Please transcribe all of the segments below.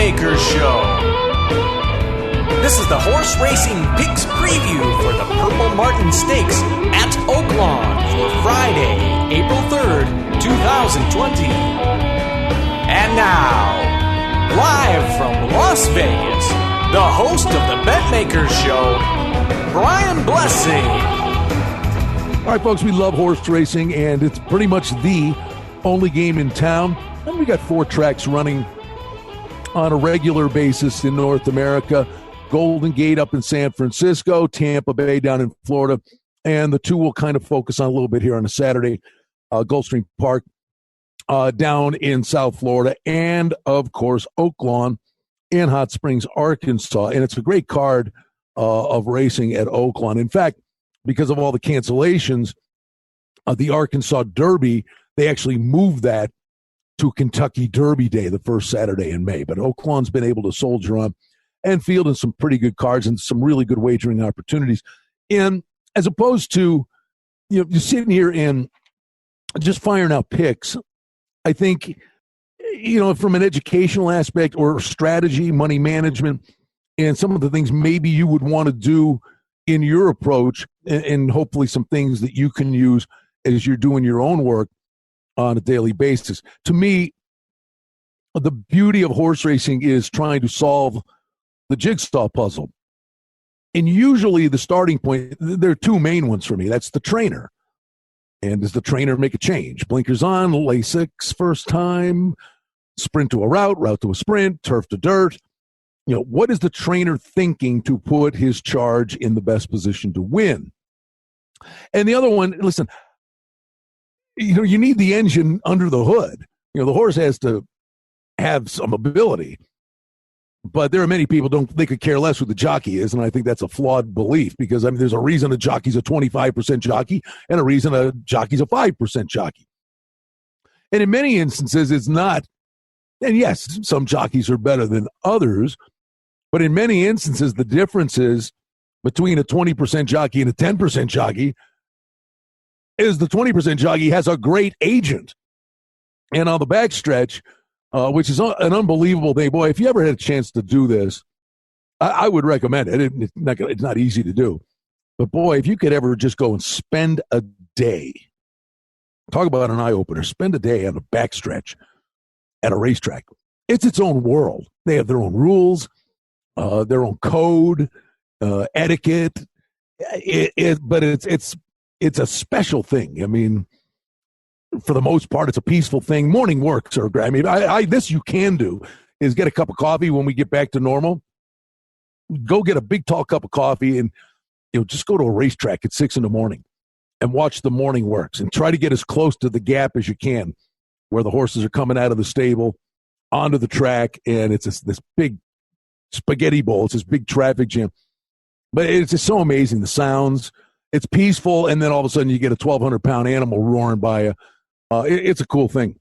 Betmaker Show. This is the horse racing picks preview for the Purple Martin Stakes at Oaklawn for Friday, April 3rd, 2020. And now, live from Las Vegas, the host of the Betmaker Show, Brian Blessing. All right, folks, we love horse racing, and it's pretty much the only game in town. And we got 4 tracks running on a regular basis in North America. Golden Gate up in San Francisco, Tampa Bay down in Florida, and the 2 will kind of focus on a little bit here on a Saturday, Gulfstream Park down in South Florida, and, of course, Oaklawn in Hot Springs, Arkansas. And it's a great card of racing at Oaklawn. In fact, because of all the cancellations of the Arkansas Derby, they actually moved that to Kentucky Derby Day, the first Saturday in May. But Oaklawn's been able to soldier on and fielding some pretty good cards and some really good wagering opportunities. And as opposed to, you're sitting here and just firing out picks, I think, from an educational aspect or strategy, money management, and some of the things maybe you would want to do in your approach, and hopefully some things that you can use as you're doing your own work on a daily basis. To me, the beauty of horse racing is trying to solve the jigsaw puzzle. And usually the starting point, there are 2 main ones for me. That's the trainer. And does the trainer make a change? Blinkers on, Lasix first time, sprint to a route to a sprint, turf to dirt. What is the trainer thinking to put his charge in the best position to win? And the other one, listen, you need the engine under the hood. The horse has to have some ability. But there are many people they could care less who the jockey is, and I think that's a flawed belief because, there's a reason a jockey's a 25% jockey and a reason a jockey's a 5% jockey. And in many instances, it's not. And yes, some jockeys are better than others, but in many instances, the differences between a 20% jockey and a 10% jockey is the 20% jockey has a great agent. And on the backstretch, which is an unbelievable thing. Boy, if you ever had a chance to do this, I would recommend it. It's not easy to do. But boy, if you could ever just go and spend a day, talk about an eye-opener, spend a day on a backstretch at a racetrack. It's its own world. They have their own rules, their own code, etiquette. But it's a special thing. For the most part, it's a peaceful thing. Morning works are great. This you can do is get a cup of coffee when we get back to normal. Go get a big, tall cup of coffee and just go to a racetrack at 6 a.m. and watch the morning works and try to get as close to the gap as you can where the horses are coming out of the stable onto the track, and it's this big spaghetti bowl. It's this big traffic jam. But it's just so amazing, the sounds. It's peaceful, and then all of a sudden you get a 1,200-pound animal roaring by you. It's a cool thing.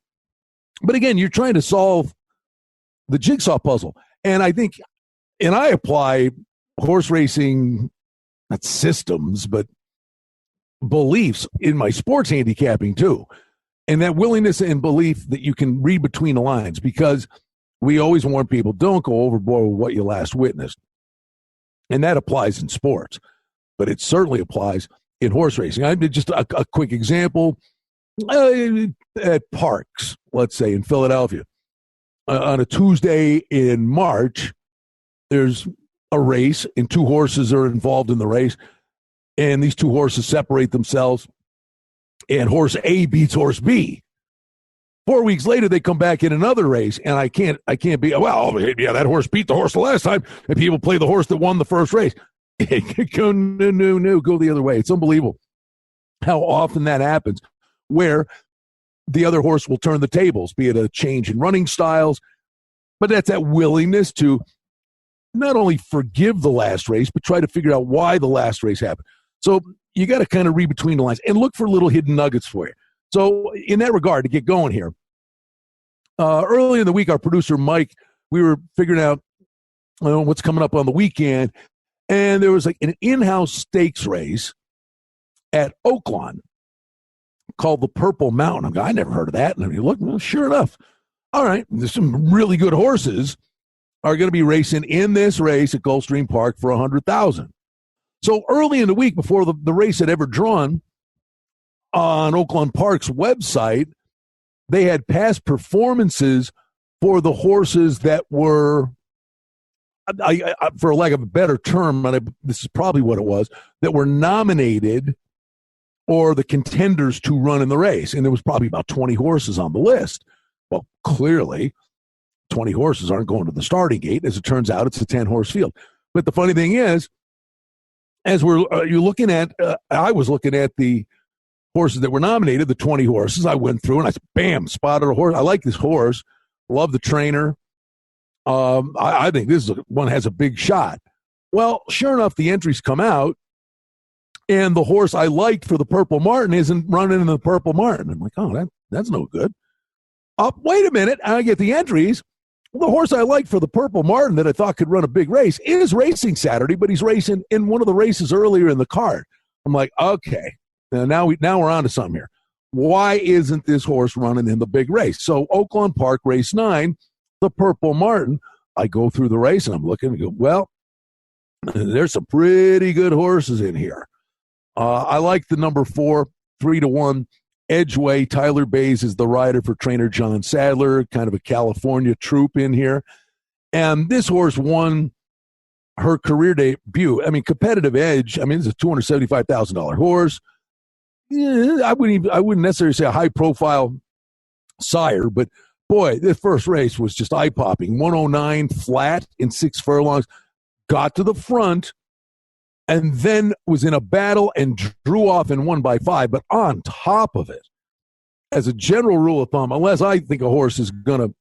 But again, you're trying to solve the jigsaw puzzle. And I think, and I apply horse racing, not systems, but beliefs in my sports handicapping too. And that willingness and belief that you can read between the lines, because we always warn people, don't go overboard with what you last witnessed. And that applies in sports, but it certainly applies in horse racing. I did just a quick example. At Parks, let's say in Philadelphia, on a Tuesday in March, there's a race and 2 horses are involved in the race, and these 2 horses separate themselves, and horse A beats horse B. 4 weeks later, they come back in another race, and I can't be, that horse beat the horse the last time, and people play the horse that won the first race. Go, no, go the other way. It's unbelievable how often that happens, where the other horse will turn the tables, be it a change in running styles. But that's that willingness to not only forgive the last race, but try to figure out why the last race happened. So you got to kind of read between the lines and look for little hidden nuggets for you. So in that regard, to get going here, early in the week, our producer, Mike, we were figuring out what's coming up on the weekend, and there was like an in-house stakes race at Oaklawn called the Purple Mountain. I'm going, I never heard of that. And I mean, look, well, sure enough. All right, there's some really good horses are going to be racing in this race at Gulfstream Park for $100,000. So early in the week, before the race had ever drawn, on Oaklawn Park's website, they had past performances for the horses that were, for lack of a better term, and this is probably what it was, that were nominated or the contenders to run in the race. And there was probably about 20 horses on the list. Well, clearly, 20 horses aren't going to the starting gate. As it turns out, it's a 10-horse field. But the funny thing is, as you're looking at, I was looking at the horses that were nominated, the 20 horses. I went through and I said, bam, spotted a horse. I like this horse. Love the trainer. I think this one has a big shot. Well, sure enough, the entries come out, and the horse I liked for the Purple Martin isn't running in the Purple Martin. I'm like, oh, that's no good. Wait a minute. I get the entries. The horse I liked for the Purple Martin that I thought could run a big race is racing Saturday, but he's racing in one of the races earlier in the card. I'm like, okay, now we're on to something here. Why isn't this horse running in the big race? So Oaklawn Park, race 9, the Purple Martin. I go through the race, and I'm looking and go, well, there's some pretty good horses in here. I like the number 4, 3-1, Edgeway. Tyler Bays is the rider for trainer John Sadler, kind of a California troop in here. And this horse won her career debut. I mean, Competitive Edge, I mean, it's a $275,000 horse. Yeah, I wouldn't necessarily say a high-profile sire, but boy, this first race was just eye-popping. 109 flat in 6 furlongs, got to the front, and then was in a battle and drew off and won by 5. But on top of it, as a general rule of thumb, unless I think a horse is going to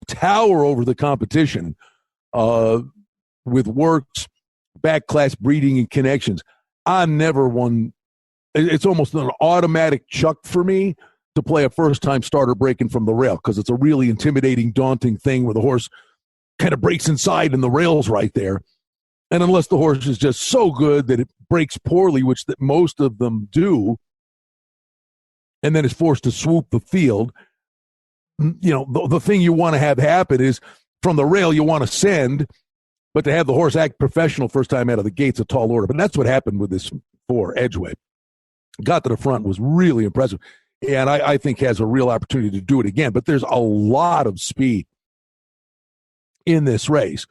tower over the competition with works, back class breeding, and connections, I'm never one. It's almost an automatic chuck for me to play a first-time starter breaking from the rail, because it's a really intimidating, daunting thing where the horse kind of breaks inside and the rail's right there. And unless the horse is just so good that it breaks poorly, which that most of them do, and then is forced to swoop the field, you know, the thing you want to have happen is from the rail you want to send, but to have the horse act professional first time out of the gate's a tall order. But that's what happened with this 4, Edgeway. Got to the front, was really impressive, and I think has a real opportunity to do it again. But there's a lot of speed in this race.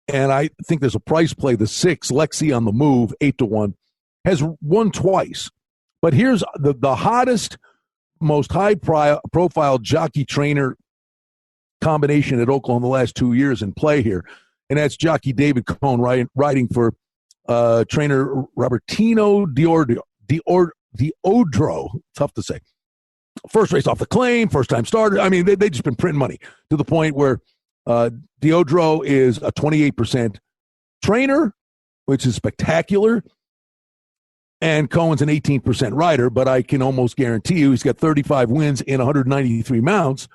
And I think there's a price play. The 6, Lexi on the Move, 8-1, has won twice. But here's the hottest, most high-profile jockey-trainer combination at Oaklawn the last 2 years in play here. And that's jockey David Cohn riding for trainer Robertino Diodro. Tough to say. First race off the claim, first-time starter. I mean, they just been printing money to the point where Diodro is a 28% trainer, which is spectacular, and Cohen's an 18% rider, but I can almost guarantee you he's got 35 wins in 193 mounts.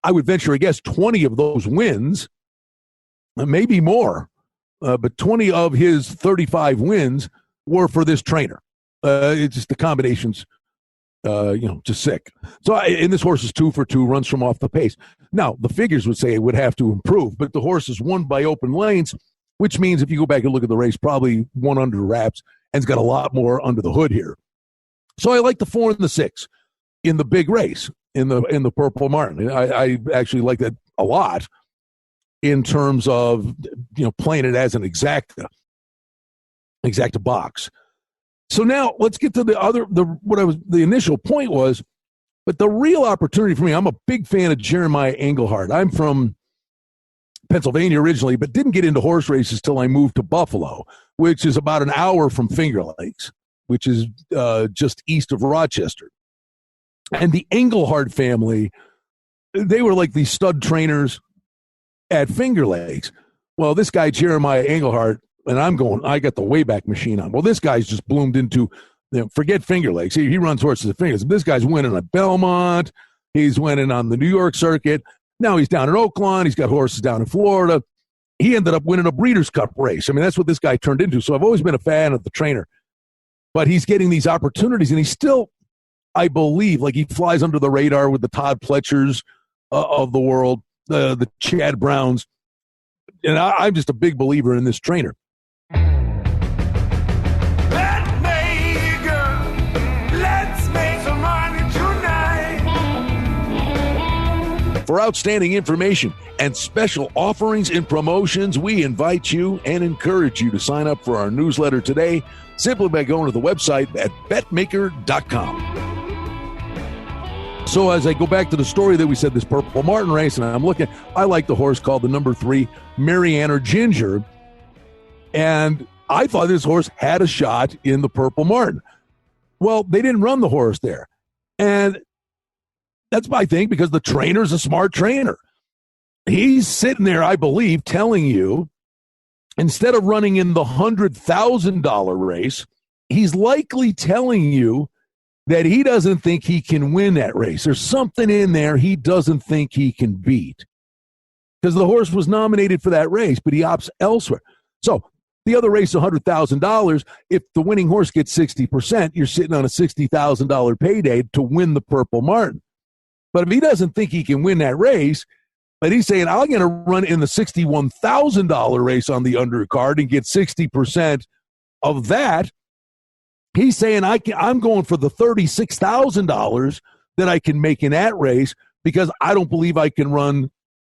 I would venture a guess 20 of those wins, maybe more, but 20 of his 35 wins were for this trainer. It's just the combinations, just sick. So, and this horse is 2 for 2, runs from off the pace. Now, the figures would say it would have to improve, but the horse is won by open lanes, which means if you go back and look at the race, probably one under wraps, and it's got a lot more under the hood here. So I like the 4 and the 6 in the big race in the Purple Martin. I actually like that a lot in terms of playing it as an exacta box. So now let's get to the initial point was, but the real opportunity for me, I'm a big fan of Jeremiah Engelhardt. I'm from Pennsylvania originally, but didn't get into horse races till I moved to Buffalo, which is about an hour from Finger Lakes, which is just east of Rochester. And the Engelhardt family, they were like these stud trainers at Finger Lakes. Well, this guy, Jeremiah Engelhardt, and I got the Wayback Machine on. Well, this guy's just bloomed into, forget Finger Lakes. He runs horses at Finger Lakes. This guy's winning at Belmont. He's winning on the New York circuit. Now he's down in Oaklawn. He's got horses down in Florida. He ended up winning a Breeders' Cup race. I mean, that's what this guy turned into. So I've always been a fan of the trainer. But he's getting these opportunities, and he's still, I believe, like he flies under the radar with the Todd Pletchers of the world, the Chad Browns. And I'm just a big believer in this trainer. For outstanding information and special offerings and promotions, we invite you and encourage you to sign up for our newsletter today simply by going to the website at betmaker.com. So as I go back to the story that we said, this Purple Martin race, and I'm looking, I like the horse called the number 3, Mariana Ginger. And I thought this horse had a shot in the Purple Martin. Well, they didn't run the horse there. And that's my thing, because the trainer's a smart trainer. He's sitting there, I believe, telling you, instead of running in the $100,000 race, he's likely telling you that he doesn't think he can win that race. There's something in there he doesn't think he can beat, because the horse was nominated for that race, but he opts elsewhere. So the other race, $100,000, if the winning horse gets 60%, you're sitting on a $60,000 payday to win the Purple Martin. But if he doesn't think he can win that race, but he's saying, I'm going to run in the $61,000 race on the undercard and get 60% of that, he's saying, I'm going for the $36,000 that I can make in that race, because I don't believe I can run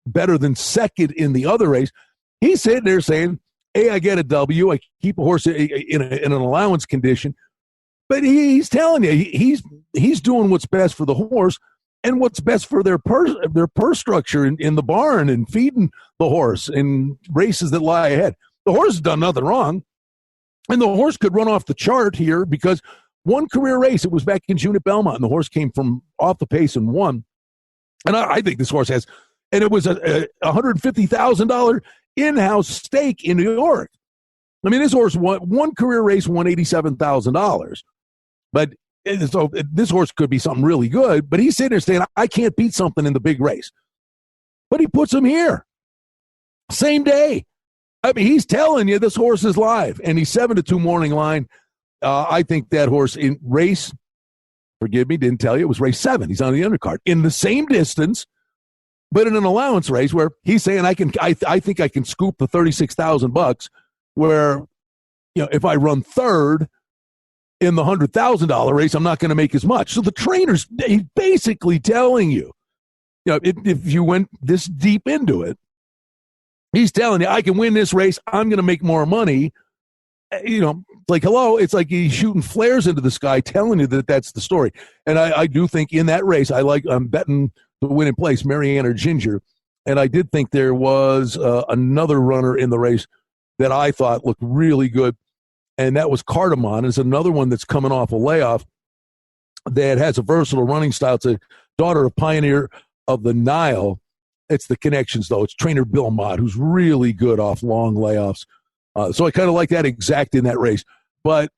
better than second in the other race. He's sitting there saying, I get a W, I keep a horse in an allowance condition. But he's telling you, he's doing what's best for the horse and what's best for their purse structure in the barn and feeding the horse in races that lie ahead. The horse has done nothing wrong. And the horse could run off the chart here, because one career race, it was back in June at Belmont, and the horse came from off the pace and won. And I think this horse has, and it was a $150,000 in-house stake in New York. I mean, this horse won one career race, won $87,000. But so this horse could be something really good, but he's sitting there saying, I can't beat something in the big race. But he puts him here. Same day. I mean, he's telling you this horse is live, and he's 7-2 morning line. I think that horse in race, forgive me, didn't tell you, it was race 7. He's on the undercard in the same distance, but in an allowance race where he's saying, I think I can scoop the $36,000, where, if I run third in the $100,000 race, I'm not going to make as much. So the trainer's basically telling you, if you went this deep into it, he's telling you, I can win this race. I'm going to make more money. Like, hello, it's like he's shooting flares into the sky, telling you that that's the story. And I do think in that race, I'm betting the win in place, Mariana Ginger. And I did think there was another runner in the race that I thought looked really good. And that was Cardamon. It's another one that's coming off a layoff that has a versatile running style. It's a daughter of Pioneer of the Nile. It's the connections, though. It's trainer Bill Mott, who's really good off long layoffs. So I kind of like that exact in that race. But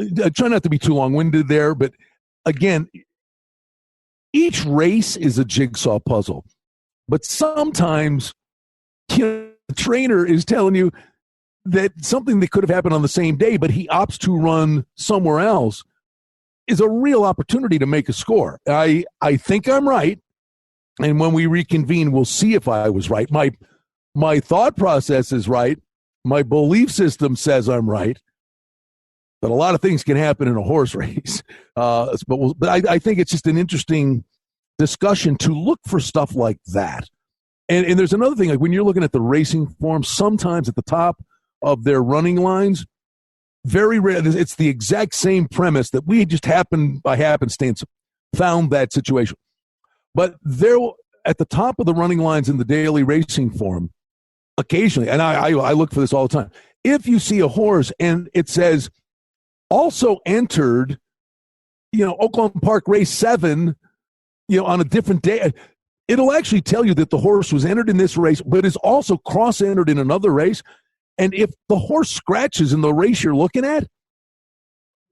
I try not to be too long-winded there. But, again, each race is a jigsaw puzzle. But sometimes the trainer is telling you that something that could have happened on the same day, but he opts to run somewhere else, is a real opportunity to make a score. I think I'm right, and when we reconvene, we'll see if I was right. My thought process is right. My belief system says I'm right, but a lot of things can happen in a horse race. But I think it's just an interesting discussion to look for stuff like that. And there's another thing, like when you're looking at the racing form, sometimes at the top of their running lines, very rare, it's the exact same premise that we just by happenstance found that situation. But there, at the top of the running lines in the daily racing form, occasionally, and I look for this all the time, if you see a horse and it says also entered, Oaklawn Park race 7, on a different day, it'll actually tell you that the horse was entered in this race, but is also cross-entered in another race. And if the horse scratches in the race you're looking at,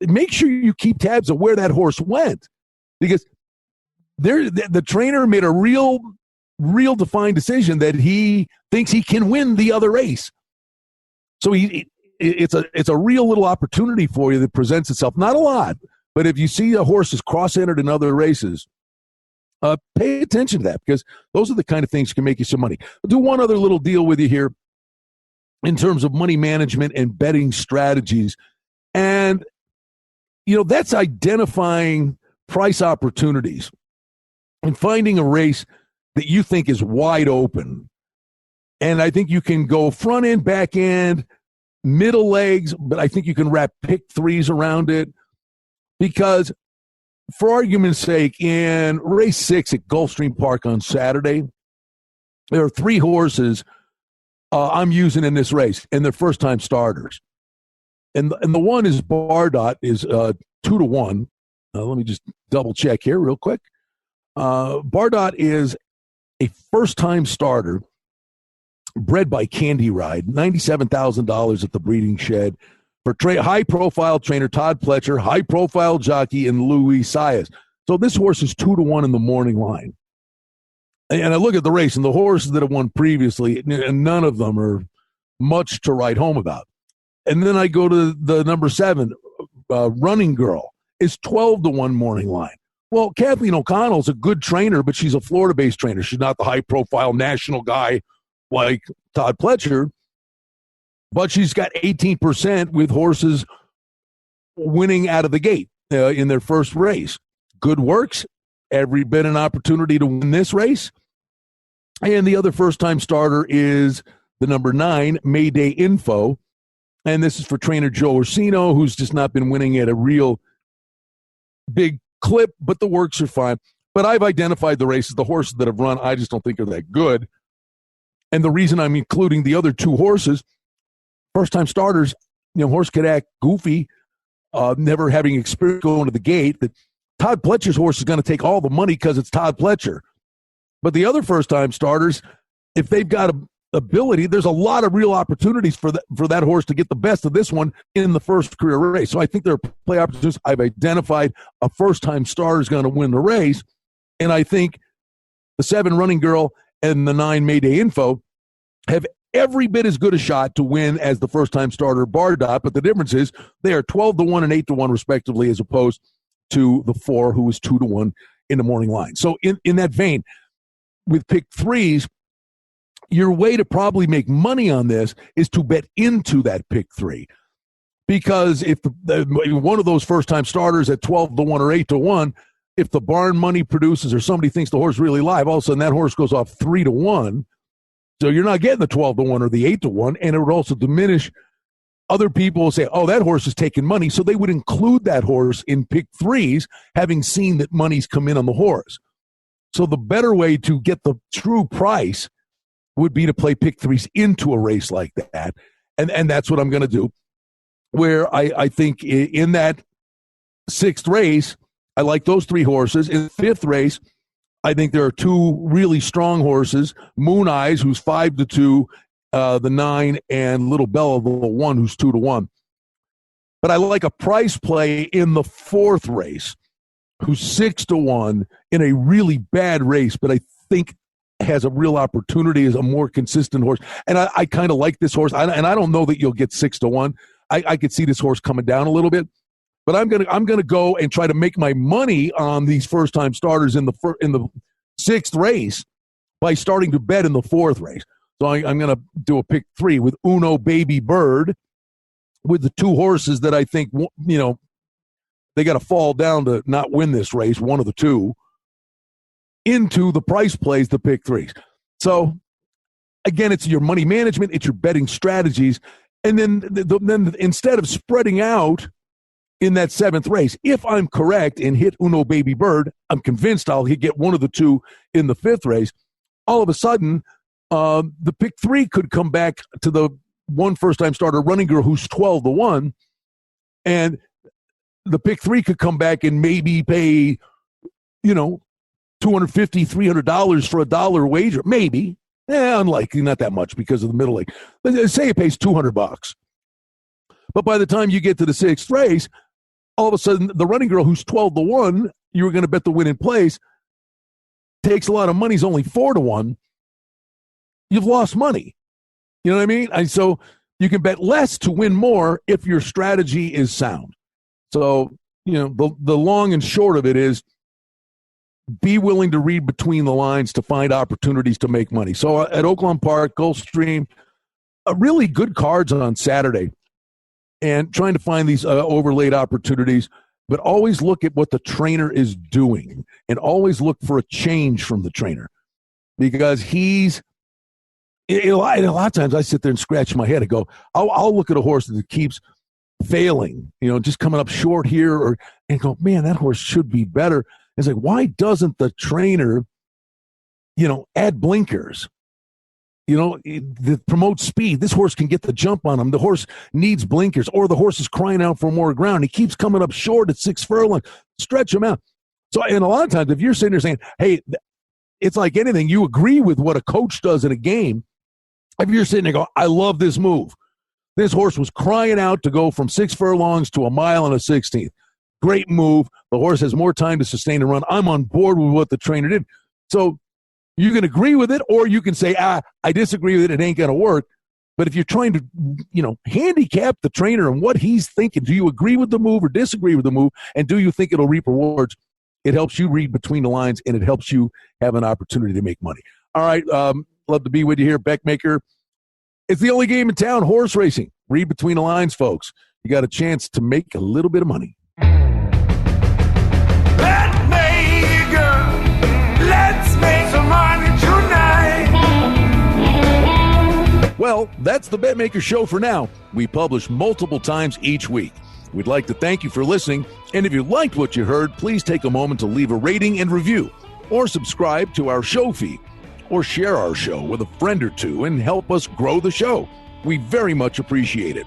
make sure you keep tabs of where that horse went, because the trainer made a real defined decision that he thinks he can win the other race. So it's a real little opportunity for you that presents itself. Not a lot, but if you see a horse is cross-entered in other races, Pay attention to that, because those are the kind of things that can make you some money. I'll do one other little deal with you here in terms of money management and betting strategies. And, that's identifying price opportunities and finding a race that you think is wide open. And I think you can go front end, back end, middle legs, but I think you can wrap pick threes around it, because for argument's sake, in race 6 at Gulfstream Park on Saturday, there are 3 horses I'm using in this race, and they're first-time starters. And the one is Bardot, is 2-1. Let me just double-check here real quick. Bardot is a first-time starter, bred by Candy Ride, $97,000 at the breeding shed, for high-profile trainer Todd Pletcher, high-profile jockey, and Louis Saez. So this horse is 2-1 in the morning line. And I look at the race, and the horses that have won previously, and none of them are much to write home about. And then I go to the number 7, Running Girl, is 12-1 morning line. Well, Kathleen O'Connell's a good trainer, but she's a Florida-based trainer. She's not the high-profile national guy like Todd Pletcher, but she's got 18% with horses winning out of the gate in their first race. Good works. Every bit an opportunity to win this race. And the other first-time starter is the number 9, Mayday Info. And this is for trainer Joe Orsino, who's just not been winning at a real big clip, but the works are fine. But I've identified the races, the horses that have run, I just don't think are that good. And the reason I'm including the other 2 horses, first-time starters, Horse could act goofy, never having experience going to the gate, that Todd Pletcher's horse is going to take all the money because it's Todd Pletcher. But the other first-time starters, if they've got ability, there's a lot of real opportunities for that horse to get the best of this one in the first career race. So I think there are play opportunities. I've identified a first-time starter is going to win the race, and I think the 7 Running Girl and the 9 Mayday Info have every bit as good a shot to win as the first-time starter Bardot, but the difference is they are 12-1 and 8-1 respectively, as opposed to the 4 who was 2-1 in the morning line. So in that vein, with pick threes, your way to probably make money on this is to bet into that pick 3. Because if one of those first-time starters at 12-1 or 8-1, if the barn money produces or somebody thinks the horse really live, all of a sudden that horse goes off 3-1. So you're not getting the 12-1 or the 8-1, and it would also diminish. Other people will say, oh, that horse is taking money, so they would include that horse in pick threes, having seen that money's come in on the horse. So the better way to get the true price would be to play pick threes into a race like that. And that's what I'm going to do, where I think in that 6th race, I like those 3 horses. In the 5th race, I think there are 2 really strong horses, Moon Eyes, who's 5-2, the 9, and Little Bella, the 1, who's 2-1. But I like a price play in the 4th race, who's 6-1 in a really bad race, but I think has a real opportunity as a more consistent horse. And I kind of like this horse. And I don't know that you'll get 6-1. I could see this horse coming down a little bit. But I'm gonna go and try to make my money on these first-time starters in the 6th race by starting to bet in the 4th race. So I'm going to do a pick 3 with Uno Baby Bird, with the 2 horses that I think, they got to fall down to not win this race, one of the 2, into the price plays, the pick 3s. So, again, it's your money management, it's your betting strategies, and then instead of spreading out in that 7th race, if I'm correct and hit Uno Baby Bird, I'm convinced I'll get one of the 2 in the 5th race. All of a sudden, the pick 3 could come back to the 1 first-time starter Running Girl, who's 12-1, and the pick 3 could come back and maybe pay, $250, $300 for a $1 wager, maybe. Unlikely, not that much because of the middle leg. Let's say it pays $200. But by the time you get to the 6th race, all of a sudden, the Running Girl, who's 12-1, you were going to bet the win in place, takes a lot of money, is only 4-1. You've lost money. You know what I mean? And so you can bet less to win more if your strategy is sound. So, the long and short of it is be willing to read between the lines to find opportunities to make money. So at Oaklawn Park, Gulfstream, really good cards on Saturday, and trying to find these overlaid opportunities, but always look at what the trainer is doing and always look for a change from the trainer, because a lot of times I sit there and scratch my head and go, I'll look at a horse that keeps failing, just coming up short here, and go, man, that horse should be better. It's like, why doesn't the trainer, add blinkers? That promote speed. This horse can get the jump on him. The horse needs blinkers, or the horse is crying out for more ground. He keeps coming up short at 6 furlongs. Stretch him out. So, and a lot of times, if you're sitting there saying, hey, it's like anything, you agree with what a coach does in a game. If you're sitting there going, I love this move. This horse was crying out to go from 6 furlongs to a mile and a 16th. Great move. The horse has more time to sustain a run. I'm on board with what the trainer did. So you can agree with it, or you can say, I disagree with it. It ain't going to work. But if you're trying to, handicap the trainer and what he's thinking, do you agree with the move or disagree with the move? And do you think it'll reap rewards? It helps you read between the lines, and it helps you have an opportunity to make money. All right. Love to be with you here, Betmaker. It's the only game in town, horse racing. Read between the lines, folks. You got a chance to make a little bit of money. Let's make some money tonight. Well, that's the Betmaker Show for now. We publish multiple times each week. We'd like to thank you for listening, and if you liked what you heard, please take a moment to leave a rating and review, or subscribe to our show feed, or share our show with a friend or two and help us grow the show. We very much appreciate it.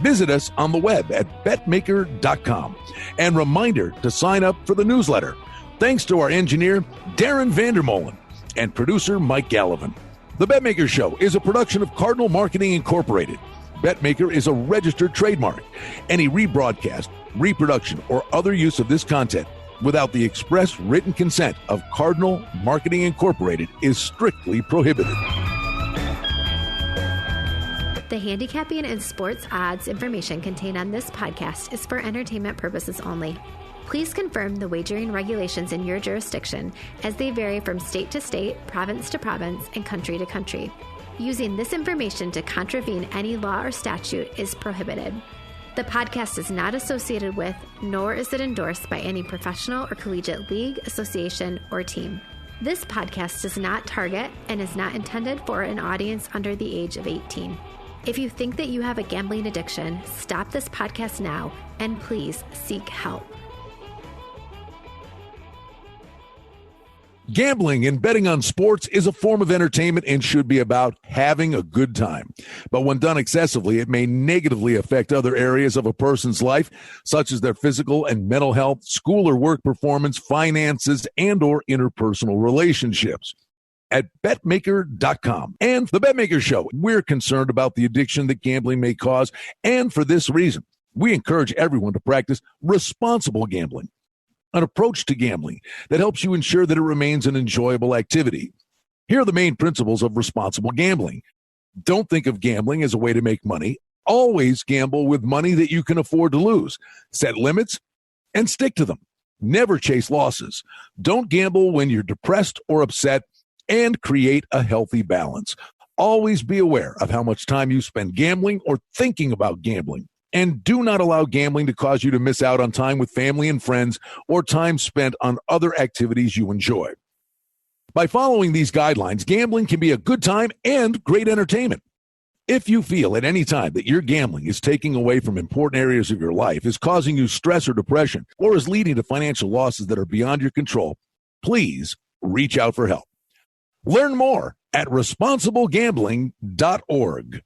Visit us on the web at betmaker.com. And reminder to sign up for the newsletter. Thanks to our engineer, Darren Vandermolen, and producer, Mike Gallivan. The Betmaker Show is a production of Cardinal Marketing Incorporated. Betmaker is a registered trademark. Any rebroadcast, reproduction, or other use of this content without the express written consent of Cardinal Marketing Incorporated is strictly prohibited. The handicapping and sports odds information contained on this podcast is for entertainment purposes only. Please confirm the wagering regulations in your jurisdiction, as they vary from state to state, province to province, and country to country. Using this information to contravene any law or statute is prohibited. The podcast is not associated with, nor is it endorsed by any professional or collegiate league, association, or team. This podcast does not target and is not intended for an audience under the age of 18. If you think that you have a gambling addiction, stop this podcast now and please seek help. Gambling and betting on sports is a form of entertainment and should be about having a good time. But when done excessively, it may negatively affect other areas of a person's life, such as their physical and mental health, school or work performance, finances, and or interpersonal relationships. At betmaker.com and the Betmaker Show, we're concerned about the addiction that gambling may cause, and for this reason, we encourage everyone to practice responsible gambling, an approach to gambling that helps you ensure that it remains an enjoyable activity. Here are the main principles of responsible gambling. Don't think of gambling as a way to make money. Always gamble with money that you can afford to lose. Set limits and stick to them. Never chase losses. Don't gamble when you're depressed or upset, and create a healthy balance. Always be aware of how much time you spend gambling or thinking about gambling. And do not allow gambling to cause you to miss out on time with family and friends or time spent on other activities you enjoy. By following these guidelines, gambling can be a good time and great entertainment. If you feel at any time that your gambling is taking away from important areas of your life, is causing you stress or depression, or is leading to financial losses that are beyond your control, please reach out for help. Learn more at responsiblegambling.org.